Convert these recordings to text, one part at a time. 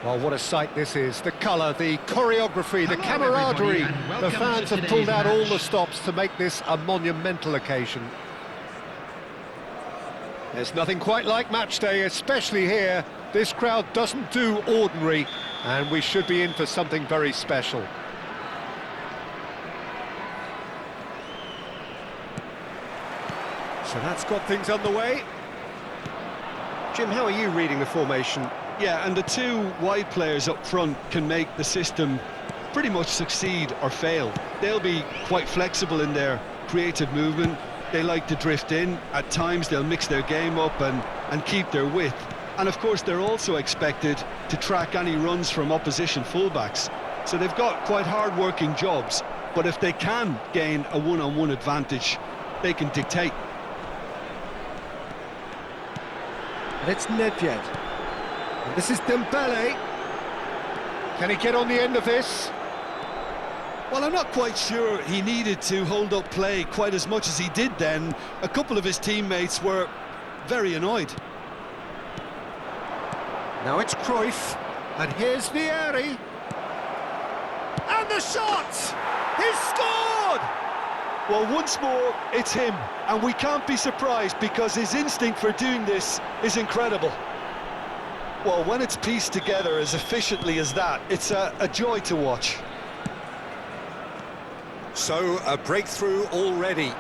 Well, what a sight this is. The colour, the choreography, the camaraderie. The fans have pulled out all the stops to make this a monumental occasion. There's nothing quite like match day, especially here. This crowd doesn't do ordinary, and we should be in for something very special. So that's got things underway. Jim, how are you reading the formation? Yeah, and the two wide players up front can make the system pretty much succeed or fail. They'll be quite flexible in their creative movement. They like to drift in. At times they'll mix their game up and keep their width. And of course they're also expected to track any runs from opposition fullbacks. So they've got quite hard-working jobs, but if they can gain a one-on-one advantage, they can dictate. And it's Nedved. And this is Dembele. Can he get on the end of this? Well, I'm not quite sure he needed to hold up play quite as much as he did then. A couple of his teammates were very annoyed. Now it's Cruyff, and here's Vieri. And the shot! He's scored! Well, once more, it's him, and we can't be surprised because his instinct for doing this is incredible. Well, when it's pieced together as efficiently as that, it's a joy to watch. So, a breakthrough already.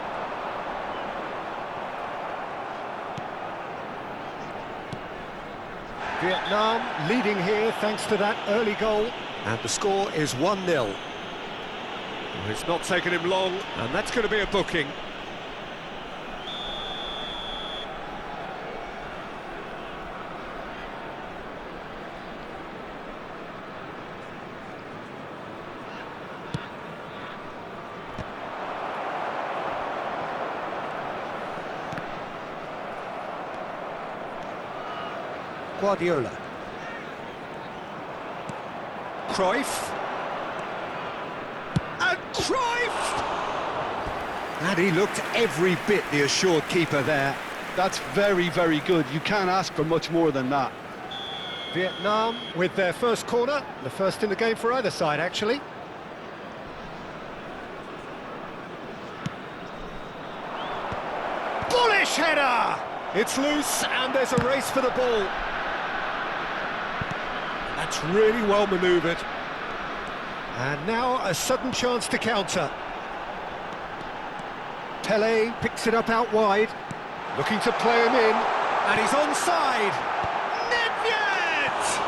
Vietnam leading here thanks to that early goal. And the score is 1-0. Well, it's not taken him long, and that's going to be a booking. Guardiola. Cruyff. And Cruyff! And he looked every bit the assured keeper there. That's very, very good. You can't ask for much more than that. Vietnam with their first corner, the first in the game for either side, actually. Bullish header! It's loose, and there's a race for the ball. That's really well manoeuvred. And now a sudden chance to counter. Pele picks it up out wide, looking to play him in, and he's onside. Nedved!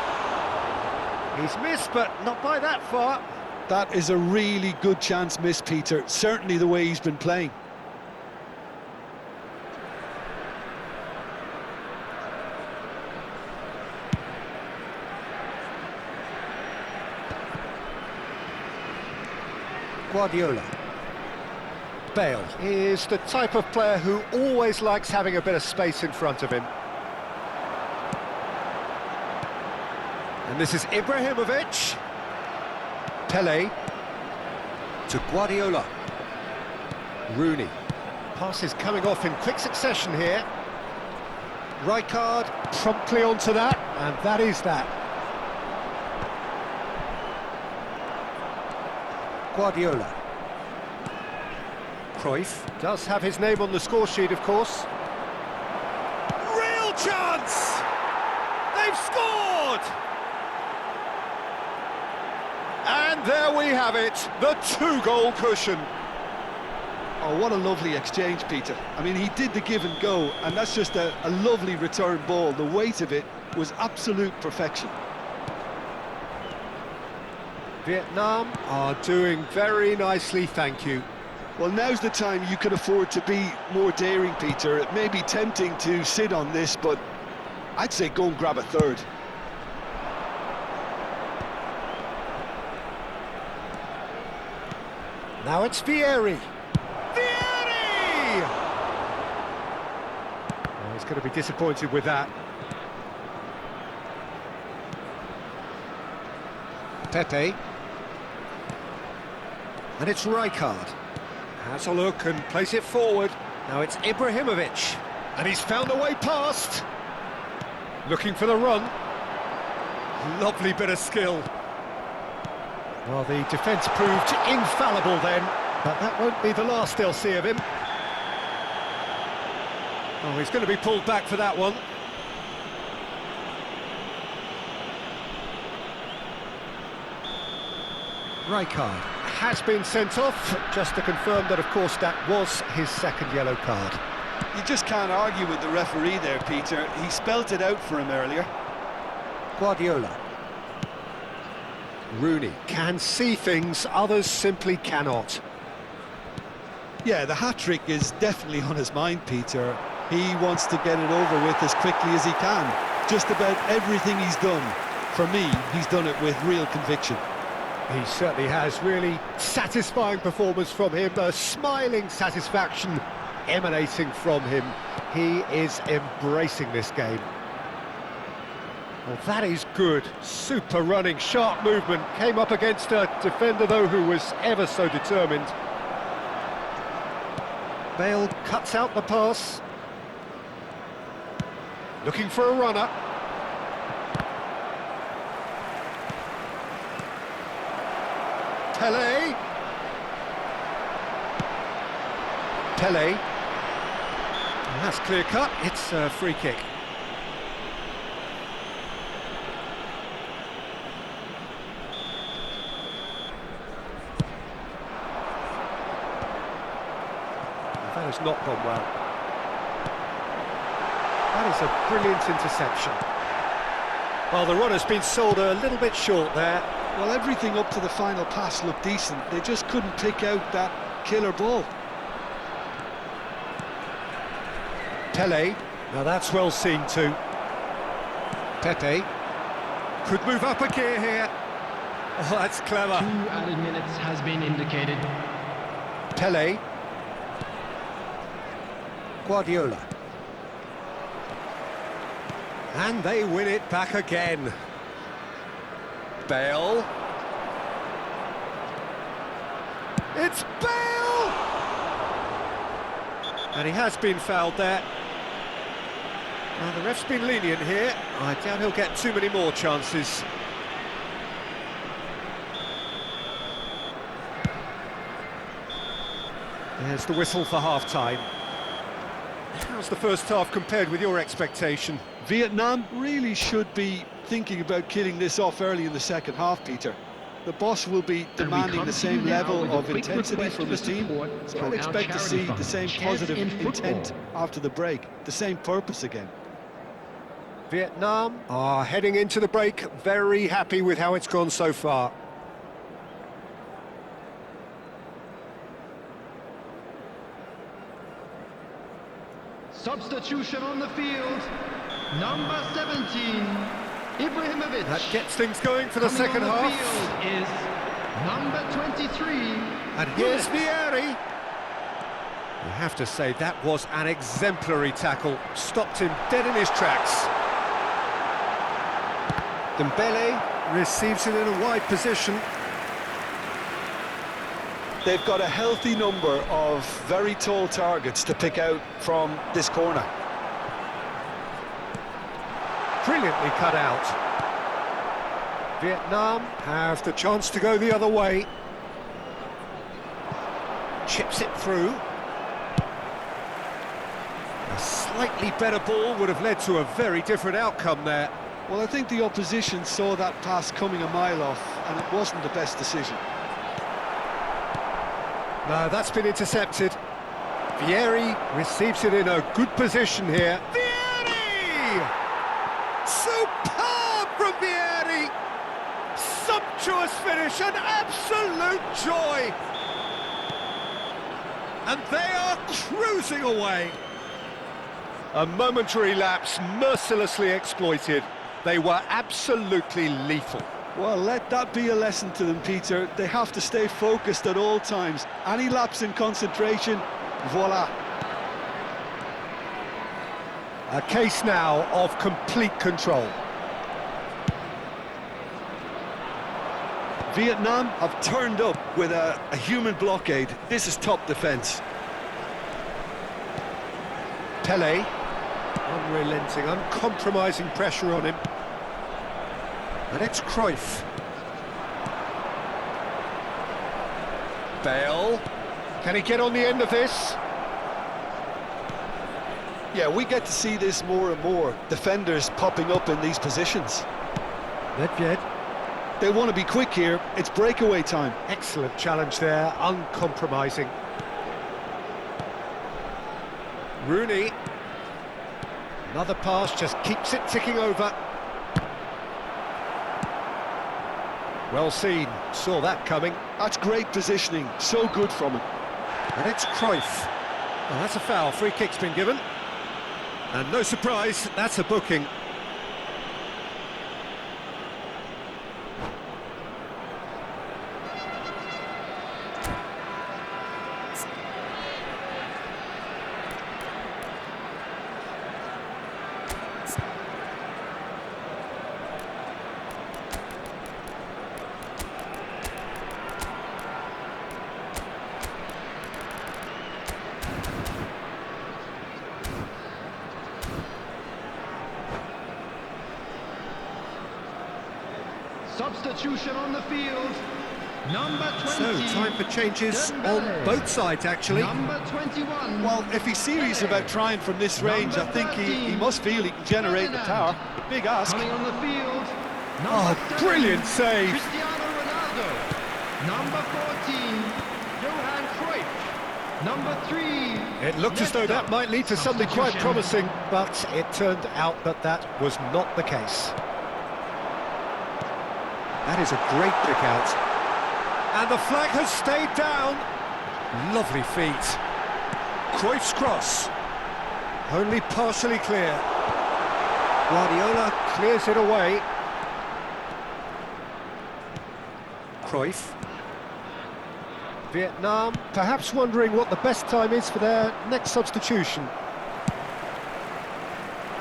He's missed, but not by that far. That is a really good chance miss, Peter. Certainly the way he's been playing. Guardiola. Bale is the type of player who always likes having a bit of space in front of him. And this is Ibrahimovic. Pele to Guardiola. Rooney. Passes coming off in quick succession here. Rijkaard promptly onto that, and that is that. Guardiola. Cruyff does have his name on the score sheet, of course. Real chance! They've scored! And there we have it, the two-goal cushion. Oh, what a lovely exchange, Peter. I mean, he did the give and go, and that's just a lovely return ball. The weight of it was absolute perfection. Vietnam are doing very nicely, thank you. Well, now's the time you can afford to be more daring, Peter. It may be tempting to sit on this, but I'd say go and grab a third. Now it's Vieri. Vieri! Oh, he's going to be disappointed with that. Pepe. And it's Rijkaard. Has a look and plays it forward. Now it's Ibrahimovic. And he's found a way past. Looking for the run. Lovely bit of skill. Well, the defence proved infallible then, but that won't be the last they'll see of him. Oh, he's going to be pulled back for that one. Rijkaard has been sent off, just to confirm that, of course, that was his second yellow card. You just can't argue with the referee there, Peter. He spelt it out for him earlier. Guardiola. Rooney can see things others simply cannot. Yeah, the hat-trick is definitely on his mind, Peter. He wants to get it over with as quickly as he can. Just about everything he's done, for me, he's done it with real conviction. He certainly has. Really satisfying performance from him, a smiling satisfaction emanating from him. He is embracing this game. Well, that is good. Super running, sharp movement. Came up against a defender, though, who was ever so determined. Bale cuts out the pass. Looking for a runner. Pele. Pele. And that's clear cut. It's a free kick. That has not gone well. That is a brilliant interception. Well, the runner's been sold a little bit short there. Well, everything up to the final pass looked decent. They just couldn't pick out that killer ball. Pele. Now that's well seen too. Pepe. Could move up a gear here. Oh, that's clever. 2 added minutes has been indicated. Pele. Guardiola. And they win it back again. Bale. It's Bale! And he has been fouled there. Now the ref's been lenient here. I doubt he'll get too many more chances. There's the whistle for half-time. How's the first half compared with your expectation? Vietnam really should be thinking about killing this off early in the second half, Peter. The boss will be demanding the same level of intensity from his team, so I'll expect to see the same positive intent after the break, the same purpose again. Vietnam are heading into the break, very happy with how it's gone so far. Substitution on the field. Number 17, Ibrahimovic. That gets things going for the second half. Field is number 23. And here's Vieri. You have to say that was an exemplary tackle. Stopped him dead in his tracks. Dembele receives it in a wide position. They've got a healthy number of very tall targets to pick out from this corner. Brilliantly cut out. Vietnam have the chance to go the other way. Chips it through. A slightly better ball would have led to a very different outcome there. Well, I think the opposition saw that pass coming a mile off, and it wasn't the best decision. No, that's been intercepted. Vieri receives it in a good position here. Vieri! Superb from Vieri! Sumptuous finish, an absolute joy! And they are cruising away. A momentary lapse mercilessly exploited. They were absolutely lethal. Well, let that be a lesson to them, Peter. They have to stay focused at all times. Any lapse in concentration, voila. A case now of complete control. Vietnam have turned up with a human blockade. This is top defence. Pele, unrelenting, uncompromising pressure on him. And it's Cruyff. Bale. Can he get on the end of this? Yeah, we get to see this more and more. Defenders popping up in these positions. Nedved. They want to be quick here. It's breakaway time. Excellent challenge there, uncompromising. Rooney. Another pass, just keeps it ticking over. Well seen, saw that coming. That's great positioning, so good from him. And it's Cruyff. Well, that's a foul, free kick's been given. And no surprise, that's a booking. Substitution on the field. Number 20. So, time for changes on both sides, actually. Number 21. Well, if he's serious about trying from this range, I think he must feel he can generate the power. Big ask. Coming on the field. Oh, brilliant save. Cristiano Ronaldo. Number 14. Johan Cruyff. Number 3. It looked as though that might lead to something quite promising, but it turned out that that was not the case. That is a great pick out. And the flag has stayed down. Lovely feet. Cruyff's cross. Only partially clear. Guardiola clears it away. Cruyff. Vietnam perhaps wondering what the best time is for their next substitution.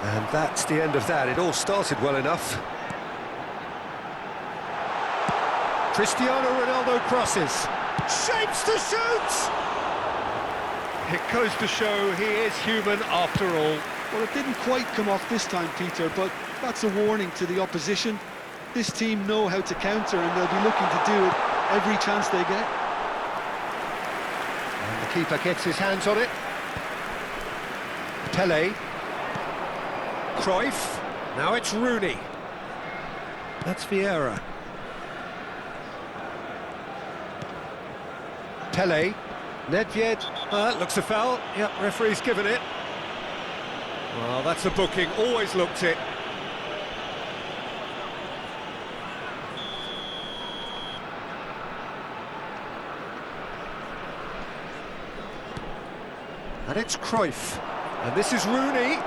And that's the end of that. It all started well enough. Cristiano Ronaldo crosses. Shapes to shoot! It goes to show he is human after all. Well, it didn't quite come off this time, Peter, but that's a warning to the opposition. This team know how to counter, and they'll be looking to do it every chance they get. And the keeper gets his hands on it. Pele. Cruyff. Now it's Rooney. That's Vieira. Pele. Nedved. Looks a foul. Yep, referee's given it. Well, that's a booking. Always looked it. And it's Cruyff. And this is Rooney.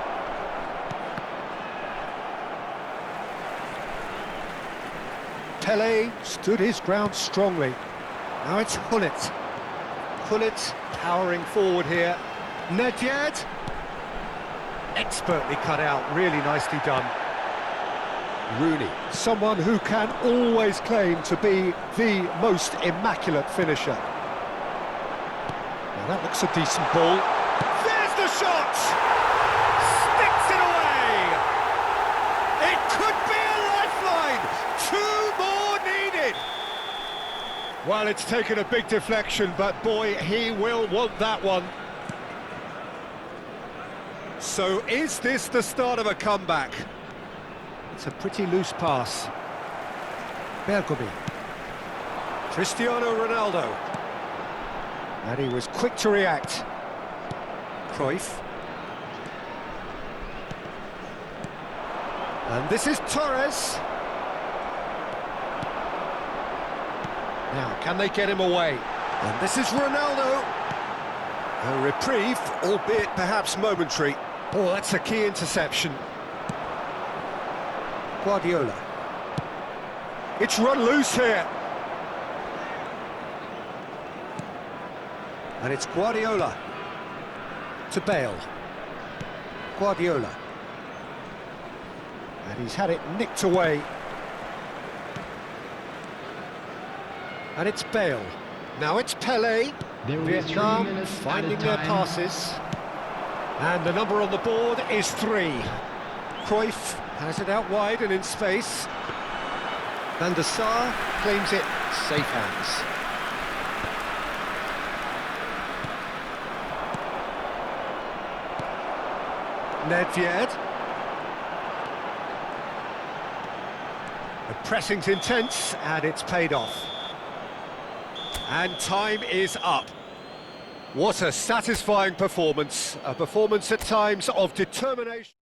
Pele stood his ground strongly. Now it's Hullet. Hullet powering forward here. Nedved. Expertly cut out, really nicely done. Rooney, someone who can always claim to be the most immaculate finisher. Now that looks a decent ball. There's the shot! Sticks it away! It could be a lifeline! 2 more needed! Well, it's taken a big deflection, but boy, he will want that one. So is this the start of a comeback? It's a pretty loose pass. Bergomi. Cristiano Ronaldo. And he was quick to react. Cruyff. And this is Torres. Now, can they get him away? And this is Ronaldo. A reprieve, albeit perhaps momentary. Oh, that's a key interception. Guardiola. It's run loose here. And it's Guardiola. To Bale. Guardiola. And he's had it nicked away. And it's Bale. Now it's Pele. There will be 3 Vietnam minutes finding at a their time. passes. And the number on the board is 3. Cruyff has it out wide and in space. Van der Sar claims it, safe hands. Nedved. The pressing's intense, and it's paid off. And time is up. What a satisfying performance. A performance at times of determination.